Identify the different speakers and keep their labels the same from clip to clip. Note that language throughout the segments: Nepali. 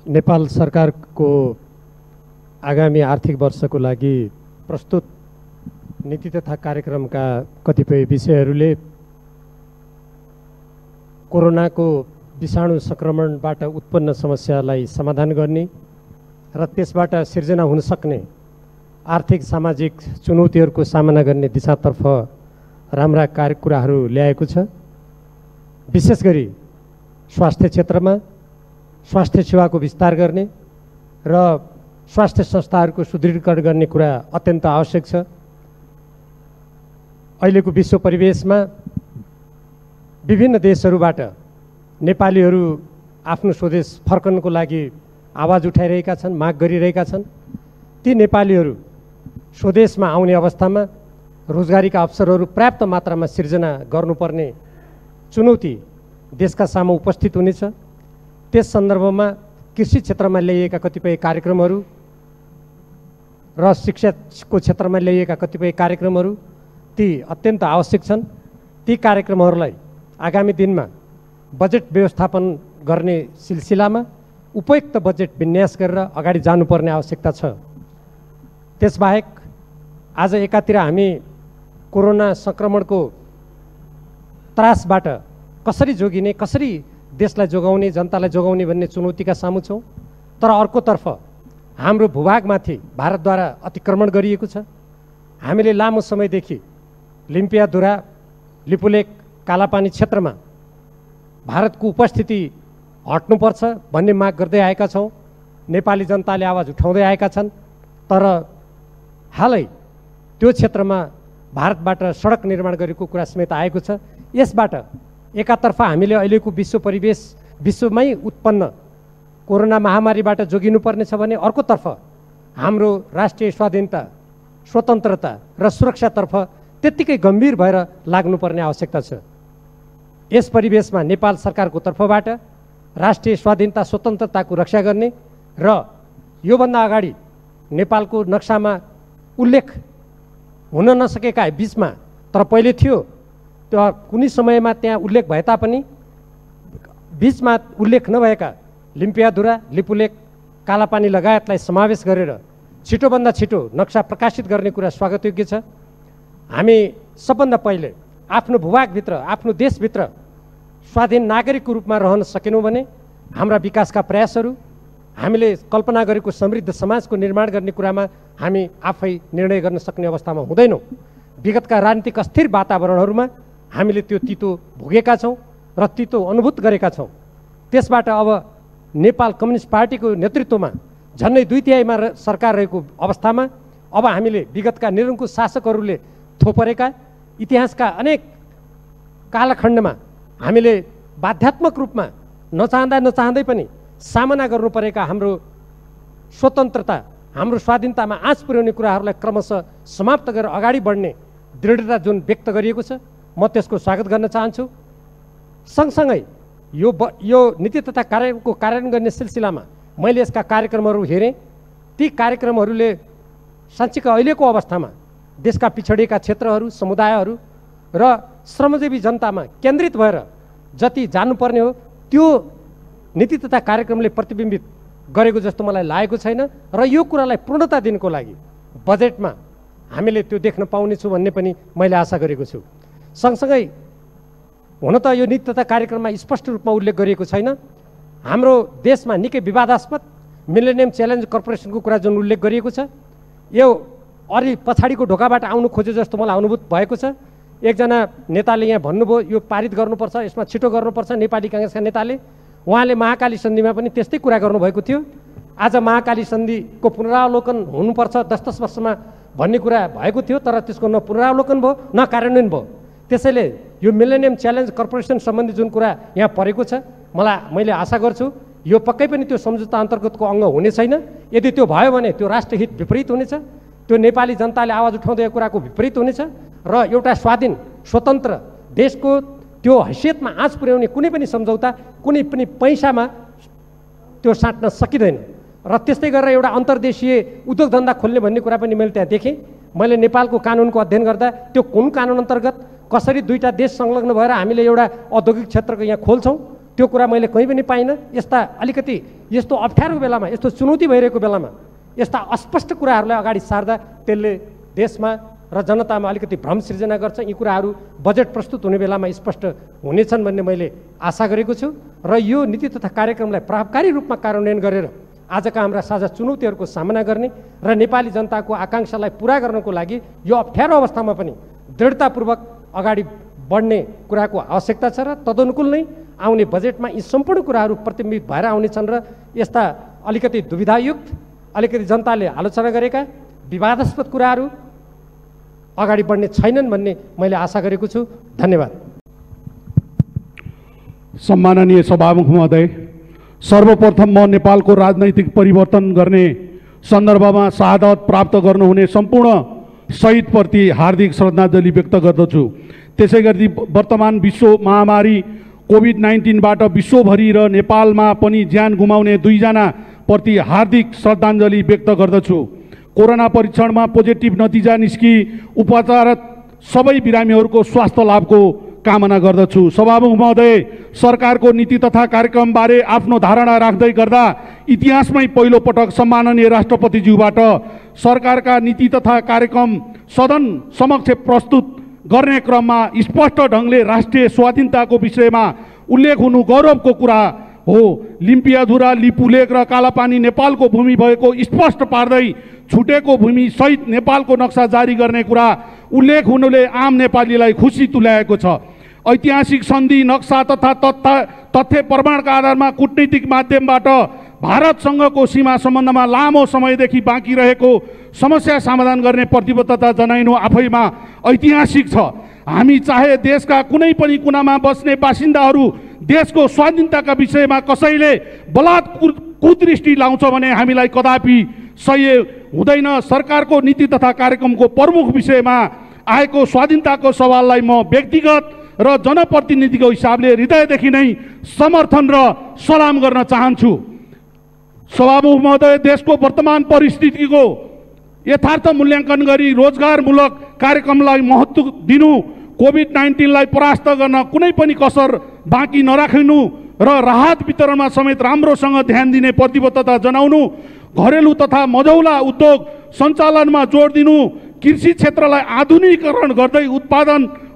Speaker 1: नेपाल सरकारको आगामी आर्थिक वर्षको लागि प्रस्तुत नीति तथा कार्यक्रमका कतिपय विषयहरूले कोरोनाको विषाणु संक्रमणबाट उत्पन्न समस्यालाई समाधान गर्ने र त्यसबाट सिर्जना हुन सक्ने आर्थिक सामाजिक चुनौतीहरूको सामना गर्ने दिशातर्फ राम्रा कुराहरू ल्याएको छ। विशेष गरी स्वास्थ्य क्षेत्रमा स्वास्थ्य सेवाको विस्तार गर्ने र स्वास्थ्य संस्थाहरूको सुदृढीकरण गर्ने कुरा अत्यन्त आवश्यक छ। अहिलेको विश्व परिवेशमा विभिन्न देशहरूबाट नेपालीहरू आफ्नो स्वदेश फर्कनको लागि आवाज उठाइरहेका छन्, माग गरिरहेका छन्। ती नेपालीहरू स्वदेशमा आउने अवस्थामा रोजगारीका अवसरहरू पर्याप्त मात्रामा सिर्जना गर्नुपर्ने चुनौती देशका सामु उपस्थित हुनेछ। त्यस सन्दर्भमा कृषि क्षेत्रमा ल्याइएका कतिपय कार्यक्रमहरू र शिक्षाको क्षेत्रमा ल्याइएका कतिपय कार्यक्रमहरू ती अत्यन्त आवश्यक छन्। ती कार्यक्रमहरूलाई आगामी दिनमा बजेट व्यवस्थापन गर्ने सिलसिलामा उपयुक्त बजेट विन्यास गरेर अगाडि जानुपर्ने आवश्यकता छ। त्यसबाहेक आज एकातिर हामी कोरोना संक्रमणको त्रासबाट कसरी जोगिने, कसरी देशलाई जोगाउने, जनतालाई जोगाउने भन्ने चुनौतीका सामु छौँ। तर अर्कोतर्फ हाम्रो भूभागमाथि भारतद्वारा अतिक्रमण गरिएको छ। हामीले लामो समयदेखि लिम्पियाधुरा, लिपुलेक, कालापानी क्षेत्रमा भारतको उपस्थिति हट्नुपर्छ भन्ने माग गर्दै आएका छौँ। नेपाली जनताले आवाज उठाउँदै आएका छन्। तर हालै त्यो क्षेत्रमा भारतबाट सडक निर्माण गरेको कुरा समेत आएको छ। यसबाट एकातर्फ हामीले अहिलेको विश्व परिवेश, विश्वमै उत्पन्न कोरोना महामारीबाट जोगिनुपर्नेछ भने अर्कोतर्फ हाम्रो राष्ट्रिय स्वाधीनता, स्वतन्त्रता र सुरक्षातर्फ त्यत्तिकै गम्भीर भएर लाग्नुपर्ने आवश्यकता छ। यस परिवेशमा नेपाल सरकारको तर्फबाट राष्ट्रिय स्वाधीनता, स्वतन्त्रताको रक्षा गर्ने र योभन्दा अगाडि नेपालको नक्सामा उल्लेख हुन नसकेका बिचमा तर पहिले थियो, त्यो कुनै समयमा त्यहाँ उल्लेख भए तापनि बिचमा उल्लेख नभएका लिम्पियाधुरा, लिपुलेक, कालापानी लगायतलाई समावेश गरेर छिटोभन्दा छिटो नक्सा प्रकाशित गर्ने कुरा स्वागतयोग्य छ। हामी सबभन्दा पहिले आफ्नो भूभागभित्र, आफ्नो देशभित्र स्वाधीन नागरिकको रूपमा रहन सकेनौँ भने हाम्रा विकासका प्रयासहरू, हामीले कल्पना गरेको समृद्ध समाजको निर्माण गर्ने कुरामा हामी आफै निर्णय गर्न सक्ने अवस्थामा हुँदैनौँ। विगतका राजनीतिक अस्थिर वातावरणहरूमा हामीले त्यो तितो भोगेका छौँ र तितो अनुभूत गरेका छौँ। त्यसबाट अब नेपाल कम्युनिस्ट पार्टीको नेतृत्वमा झन्डै 2/3 सरकार रहेको अवस्थामा अब हामीले विगतका निरङ्कुश शासकहरूले थोपरेका इतिहासका अनेक कालखण्डमा हामीले बाध्यात्मक रूपमा नचाहँदै पनि सामना गर्नु परेका हाम्रो स्वतन्त्रता, हाम्रो स्वाधीनतामा आँच पुर्याउने कुराहरूलाई क्रमशः समाप्त गरेर अगाडि बढ्ने दृढता जुन व्यक्त गरिएको छ, म त्यसको स्वागत गर्न चाहन्छु। सँगसँगै यो नीति तथा कार्यक्रमको कार्यान्वयन गर्ने सिलसिलामा मैले यसका कार्यक्रमहरू हेरेँ। ती कार्यक्रमहरूले साँच्चीकै अहिलेको अवस्थामा देशका पिछडिएका क्षेत्रहरू, समुदायहरू र श्रमजीवी जनतामा केन्द्रित भएर जति जानुपर्ने हो त्यो नीति तथा कार्यक्रमले प्रतिबिम्बित गरेको जस्तो मलाई लागेको छैन। र यो कुरालाई पूर्णता दिनको लागि बजेटमा हामीले त्यो देख्न पाउनेछौँ भन्ने पनि मैले आशा गरेको छु। सँगसँगै हुन त यो नीति तथा कार्यक्रममा स्पष्ट रूपमा उल्लेख गरिएको छैन। हाम्रो देशमा निकै विवादास्पद मिलेनियम च्यालेन्ज कर्पोरेसनको कुरा जुन उल्लेख गरिएको छ, यो अलि पछाडिको ढोकाबाट आउनु खोजे जस्तो मलाई अनुभूत भएको छ। एकजना नेताले यहाँ भन्नुभयो यो पारित गर्नुपर्छ, यसमा छिटो गर्नुपर्छ नेपाली काङ्ग्रेसका नेताले। उहाँले महाकाली सन्धिमा पनि त्यस्तै कुरा गर्नुभएको थियो। आज महाकाली सन्धिको पुनरावलोकन हुनुपर्छ 10-10 वर्षमा भन्ने कुरा भएको थियो, तर त्यसको न पुनरावलोकन भयो न कार्यान्वयन भयो। त्यसैले यो मिलेनियम च्यालेन्ज कर्पोरेसन सम्बन्धी जुन कुरा यहाँ परेको छ, मैले आशा गर्छु यो पक्कै पनि त्यो सम्झौता अन्तर्गतको अङ्ग हुने छैन। यदि त्यो भयो भने त्यो राष्ट्रहित विपरीत हुनेछ, त्यो नेपाली जनताले आवाज उठाउँदै कुराको विपरीत हुनेछ र एउटा स्वाधीन, स्वतन्त्र देशको त्यो हैसियतमा आँच पुर्याउने कुनै पनि सम्झौता कुनै पनि पैसामा त्यो साट्न सकिँदैन। र त्यस्तै गरेर एउटा अन्तर्देशीय उद्योग धन्दा खोल्ने भन्ने कुरा पनि मैले त्यहाँ देखेँ। मैले नेपालको कानुनको अध्ययन गर्दा त्यो कुन कानुन अन्तर्गत कसरी दुईटा देश संलग्न भएर हामीले एउटा औद्योगिक क्षेत्रको यहाँ खोल्छौँ त्यो कुरा मैले कहीँ पनि पाइनँ। यस्ता अलिकति यस्तो अप्ठ्यारो बेलामा, यस्तो चुनौती भइरहेको बेलामा यस्ता अस्पष्ट कुराहरूलाई अगाडि सार्दा त्यसले देशमा र जनतामा अलिकति भ्रम सिर्जना गर्छ। यी कुराहरू बजेट प्रस्तुत हुने बेलामा स्पष्ट हुनेछन् भन्ने मैले आशा गरेको छु र यो नीति तथा कार्यक्रमलाई प्रभावकारी रूपमा कार्यान्वयन गरेर आजका हाम्रा साझा चुनौतीहरूको सामना गर्ने र नेपाली जनताको आकाङ्क्षालाई पुरा गर्नको लागि यो अप्ठ्यारो अवस्थामा पनि दृढतापूर्वक अगाडि बढ्ने कुराको आवश्यकता छ र तदनुकूल नै आउने बजेटमा यी सम्पूर्ण कुराहरू प्रतिबिम्बित भएर आउनेछन् र यस्ता अलिकति दुविधायुक्त, अलिकति जनताले आलोचना गरेका विवादास्पद कुराहरू अगाडि बढ्ने छैनन् भन्ने मैले आशा गरेको छु। धन्यवाद।
Speaker 2: सम्माननीय सभामुख महोदय, सर्वप्रथम म नेपालको राजनैतिक परिवर्तन गर्ने सन्दर्भमा शहादत प्राप्त गर्नुहुने सम्पूर्ण शहीदप्रति हार्दिक श्रद्धाञ्जली व्यक्त गर्दछु। त्यसै गरी वर्तमान विश्व महामारी कोभिड-19बाट विश्वभरि र नेपालमा पनि ज्यान गुमाउने 2 जना प्रति हार्दिक श्रद्धाञ्जली व्यक्त गर्दछु। कोरोना परीक्षणमा पोजिटिभ नतिजा निस्की उपचाररत सबै बिरामीहरूको स्वास्थ्य लाभको कामना गर्दछु। सभामुख महोदय, सरकारको नीति तथा कार्यक्रमबारे आफ्नो धारणा राख्दै गर्दा इतिहासमै पहिलो पटक सम्माननीय राष्ट्रपतिज्यूबाट सरकारका नीति तथा कार्यक्रम सदन समक्ष प्रस्तुत गर्ने क्रममा स्पष्ट ढङ्गले राष्ट्रिय स्वाधीनताको विषयमा उल्लेख हुनु गौरवको कुरा हो। लिम्पियाधुरा, लिपुलेक र कालापानी नेपालको भूमि भएको स्पष्ट पार्दै छुटेको भूमि सहित नेपालको नक्सा जारी गर्ने कुरा उल्लेख हुनुले आम नेपालीलाई खुसी तुल्याएको छ। ऐतिहासिक सन्धि नक्सा तथा तथ्य प्रमाणका आधारमा कूटनीतिक माध्यमबाट भारतसँगको सीमा सम्बन्धमा लामो समयदेखि बाँकी रहेको समस्या समाधान गर्ने प्रतिबद्धता जनाइनु आफैमा ऐतिहासिक छ। हामी चाहे देशका कुनै पनि कुनामा बस्ने बासिन्दाहरू देशको स्वाधीनताका विषयमा कसैले बलात् कुदृष्टि लाउँछ भने हामीलाई कदापि सह्य हुँदैन। सरकारको नीति तथा कार्यक्रमको प्रमुख विषयमा आएको स्वाधीनताको सवाललाई म व्यक्तिगत र जनप्रतिनिधिको हिसाबले हृदयदेखि नै समर्थन र सलाम गर्न चाहन्छु। सभामुख महोदय, देशको वर्तमान परिस्थितिको यथार्थ मूल्याङ्कन गरी रोजगारमूलक कार्यक्रमलाई महत्त्व दिनु, कोभिड-19लाई परास्त गर्न कुनै पनि कसर बाँकी नराखिनु र राहत वितरणमा समेत राम्रोसँग ध्यान दिने प्रतिबद्धता जनाउनु, घरेलु तथा मझौला उद्योग सञ्चालनमा जोड दिनु, कृषि क्षेत्रलाई आधुनिकीकरण गर्दै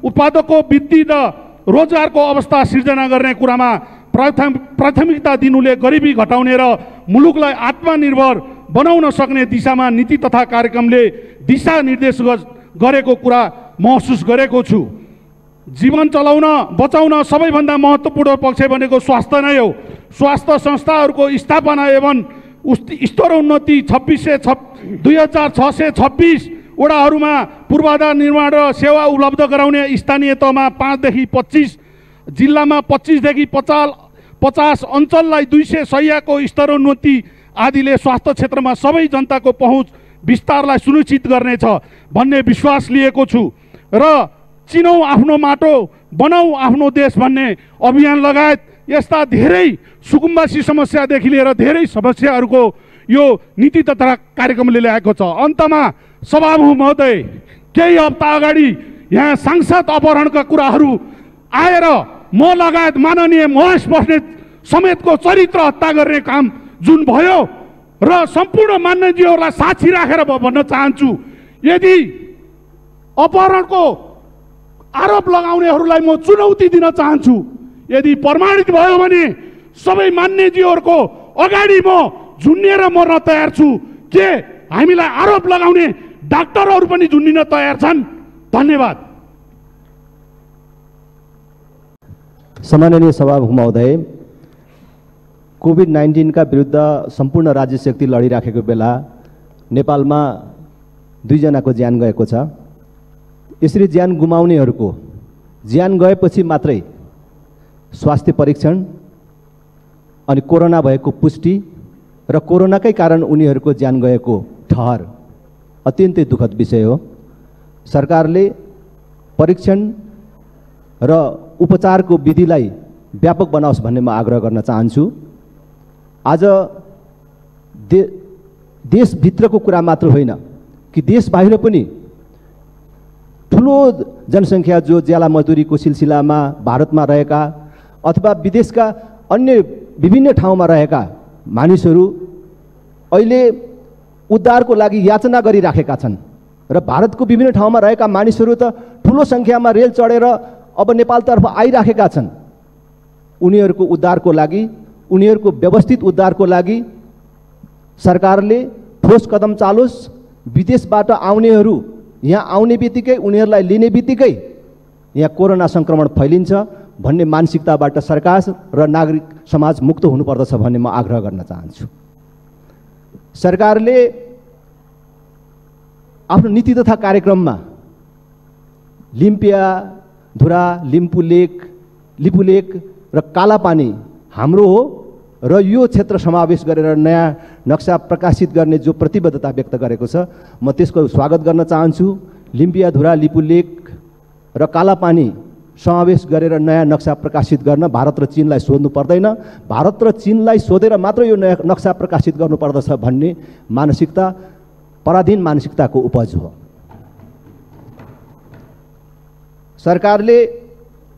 Speaker 2: उत्पादकको वृद्धि र रोजगारको अवस्था सिर्जना गर्ने कुरामा प्राथमिकता दिनुले गरिबी घटाउने र मुलुकलाई आत्मनिर्भर बनाउन सक्ने दिशामा नीति तथा कार्यक्रमले दिशानिर्देश गरेको कुरा महसुस गरेको छु। जीवन चलाउन बचाउन सबैभन्दा महत्त्वपूर्ण पक्ष भनेको स्वास्थ्य नै हो। स्वास्थ्य संस्थाहरूको स्थापना एवं स्तरोन्नति 2626 वडाहरूमा पूर्वाधार निर्माण र सेवा उपलब्ध गराउने, स्थानीय तहमा 5 देखि 25, जिल्लामा 25 देखि 50 अञ्चललाई 200 शय्याको स्तरोन्नति आदिले स्वास्थ्य क्षेत्रमा सबै जनताको पहुँच विस्तारलाई सुनिश्चित गर्नेछ भन्ने विश्वास लिएको छु र चिनौँ आफ्नो माटो बनाऊ आफ्नो देश भन्ने अभियान लगायत यस्ता धेरै सुकुम्बासी समस्यादेखि लिएर धेरै समस्याहरूको यो नीति तथा कार्यक्रमले ल्याएको छ। अन्तमा सभामुख महोदय, केही हप्ता अगाडि यहाँ सांसद अपहरणका कुराहरू आएर म लगायत माननीय महेश बस्नेत समेतको चरित्र हत्या गर्ने काम जुन भयो र सम्पूर्ण मान्यजीहरूलाई साक्षी राखेर भन्न चाहन्छु, यदि अपहरणको आरोप लगाउनेहरूलाई म चुनौती दिन चाहन्छु। यदि प्रमाणित भयो भने सबै मान्यजीहरूको अगाडि म झुन्डिएर मर्न तयार छु। के हामीलाई आरोप लगाउने डाक्टरहरू पनि झुन्डिन तयार छन्? धन्यवाद।
Speaker 3: सम्माननीय सभामुख महोदय, कोभिड-19 विरुद्ध सम्पूर्ण राज्य शक्ति लडिराखेको बेला नेपालमा 2 जनाको ज्यान गएको छ। यसरी ज्यान गुमाउनेहरूको ज्यान गएपछि मात्रै स्वास्थ्य परीक्षण अनि कोरोना भएको पुष्टि र कोरोनाकै कारण उनीहरूको ज्यान गएको ठहर अत्यन्तै दुःखद विषय हो। सरकारले परीक्षण र उपचारको विधिलाई व्यापक बनाओस् भन्ने म आग्रह गर्न चाहन्छु। आज देशभित्रको कुरा मात्र होइन कि देश बाहिर पनि ठुलो जनसङ्ख्या जो ज्याला मजदुरीको सिलसिलामा भारतमा रहेका अथवा विदेशका अन्य विभिन्न ठाउँमा रहेका मानिसहरू अहिले उद्धारको लागि याचना गरिराखेका छन् र भारतको विभिन्न ठाउँमा रहेका मानिसहरू त ठुलो सङ्ख्यामा रेल चढेर अब नेपालतर्फ आइराखेका छन्। उनीहरूको उद्धारको लागि, उनीहरूको व्यवस्थित उद्धारको लागि सरकारले ठोस कदम चालोस्। विदेशबाट आउनेहरू यहाँ आउने बित्तिकै, उनीहरूलाई लिने बित्तिकै यहाँ कोरोना सङ्क्रमण फैलिन्छ भन्ने मानसिकताबाट सरकार र नागरिक समाज मुक्त हुनुपर्दछ भन्ने म आग्रह गर्न चाहन्छु। सरकारले आफ्नो नीति तथा कार्यक्रममा लिम्पिया, धुरा, लिपुलेक र कालापानी हाम्रो हो र यो क्षेत्र समावेश गरेर नयाँ नक्सा प्रकाशित गर्ने जो प्रतिबद्धता व्यक्त गरेको छ, म त्यसको स्वागत गर्न चाहन्छु। लिम्पिया, धुरा, लिपुलेक र कालापानी समावेश गरेर नयाँ नक्सा प्रकाशित गर्न भारत र चीनलाई सोध्नु पर्दैन। भारत र चीनलाई सोधेर मात्र यो नयाँ नक्सा प्रकाशित गर्नुपर्दछ भन्ने मानसिकता पराधीन मानसिकताको उपज हो। सरकारले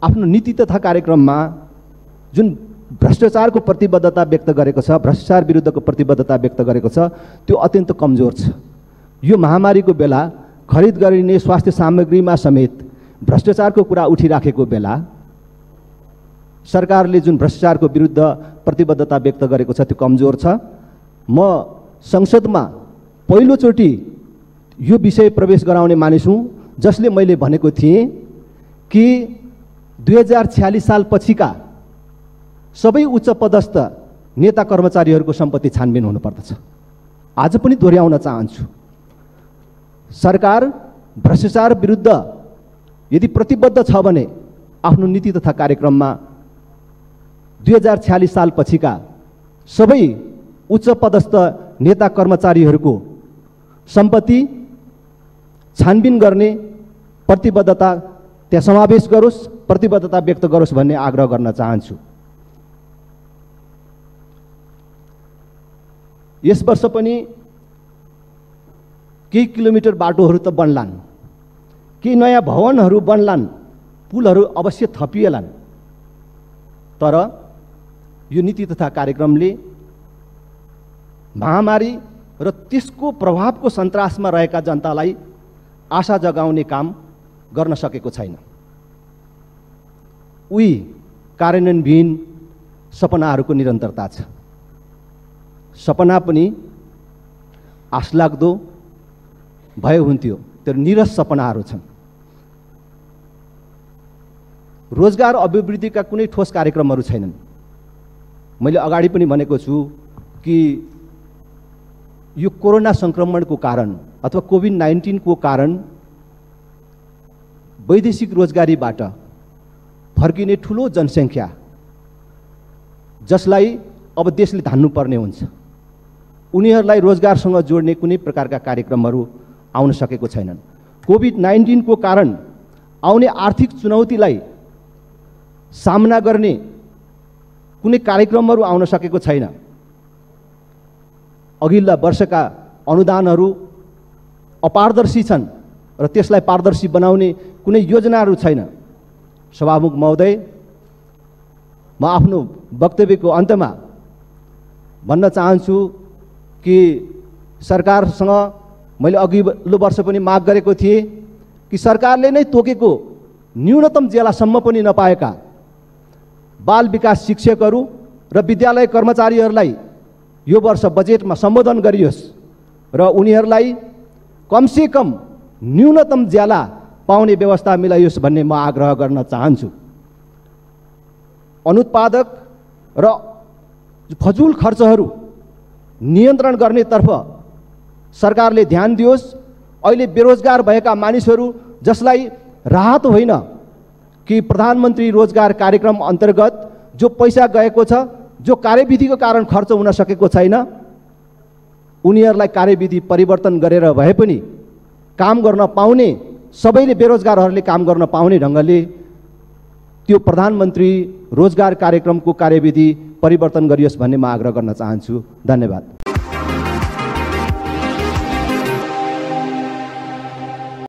Speaker 3: आफ्नो नीति तथा कार्यक्रममा जुन भ्रष्टाचारको प्रतिबद्धता व्यक्त गरेको छ, भ्रष्टाचार विरुद्धको प्रतिबद्धता व्यक्त गरेको छ, त्यो अत्यन्त कमजोर छ। यो महामारीको बेला खरिद गरिने स्वास्थ्य सामग्रीमा समेत भ्रष्टाचारको कुरा उठिराखेको बेला सरकारले जुन भ्रष्टाचारको विरुद्ध प्रतिबद्धता व्यक्त गरेको छ त्यो कमजोर छ। म संसदमा पहिलोचोटि यो विषय प्रवेश गराउने मानिस हुँ जसले मैले भनेको थिएँ कि 2046 साल पछिका सबै उच्च पदस्थ नेता कर्मचारीहरूको सम्पत्ति छानबिन हुनुपर्दछ। आज पनि दोहोऱ्याउन चाहन्छु, सरकार भ्रष्टाचार विरुद्ध यदि प्रतिबद्ध छ भने आफ्नो नीति तथा कार्यक्रममा 2046 साल पछिका सबै उच्च पदस्थ नेता कर्मचारीहरूको सम्पत्ति छानबिन गर्ने प्रतिबद्धता त्यहाँ समावेश गरोस्, प्रतिबद्धता व्यक्त गरोस् भन्ने आग्रह गर्न चाहन्छु। यस वर्ष पनि केही किलोमिटर बाटोहरू त बन्लान्, केही नयाँ भवनहरू बन्लान्, पुलहरू अवश्य थपिएलान्, तर यो नीति तथा कार्यक्रमले महामारी र त्यसको प्रभावको सन्तासमा रहेका जनतालाई आशा जगाउने काम गर्न सकेको छैन। उही कार्यान्वयनविहीन सपनाहरूको निरन्तरता छ। सपना पनि आशलाग्दो भए हुन्थ्यो, तर निरस सपनाहरू छन्। रोजगार अभिवृद्धिका कुनै ठोस कार्यक्रमहरू छैनन्। मैले अगाडि पनि भनेको छु कि यो कोरोना सङ्क्रमणको कारण अथवा कोभिड-19 को कारण वैदेशिक रोजगारीबाट फर्किने ठुलो जनसङ्ख्या जसलाई अब देशले धान्नुपर्ने हुन्छ, उनीहरूलाई रोजगारसँग जोड्ने कुनै प्रकारका कार्यक्रमहरू आउन सकेको छैनन्। कोभिड-19 को कारण आउने आर्थिक चुनौतीलाई सामना गर्ने कुनै कार्यक्रमहरू आउन सकेको छैन। अघिल्ला वर्षका अनुदानहरू अपारदर्शी छन् र त्यसलाई पारदर्शी बनाउने कुनै योजनाहरू छैन। सभामुख महोदय, म आफ्नो वक्तव्यको अन्तमा भन्न चाहन्छु कि सरकारसँग मैले अघिल्लो वर्ष पनि माग गरेको थिएँ कि सरकारले नै तोकेको न्यूनतम ज्यालासम्म पनि नपाएका बाल विकास शिक्षकहरू र विद्यालय कर्मचारीहरूलाई यो वर्ष बजेटमा सम्बोधन गरियोस् र उनीहरूलाई कमसेकम न्यूनतम ज्याला पाउने व्यवस्था मिलाइयोस् भन्ने म आग्रह गर्न चाहन्छु। अनुत्पादक र फजुल खर्चहरू नियन्त्रण गर्नेतर्फ सरकारले ध्यान दियोस्। अहिले बेरोजगार भएका मानिसहरू जसलाई राहत होइन कि प्रधानमन्त्री रोजगार कार्यक्रम अन्तर्गत जो पैसा गएको छ, जो कार्यविधिको कारण खर्च हुन सकेको छैन, उनीहरूलाई कार्यविधि परिवर्तन गरेर भए पनि काम गर्न पाउने, सबैले बेरोजगारहरूले काम गर्न पाउने ढङ्गले त्यो प्रधानमन्त्री रोजगार कार्यक्रमको कार्यविधि परिवर्तन गरियोस् भन्ने म आग्रह गर्न चाहन्छु। धन्यवाद।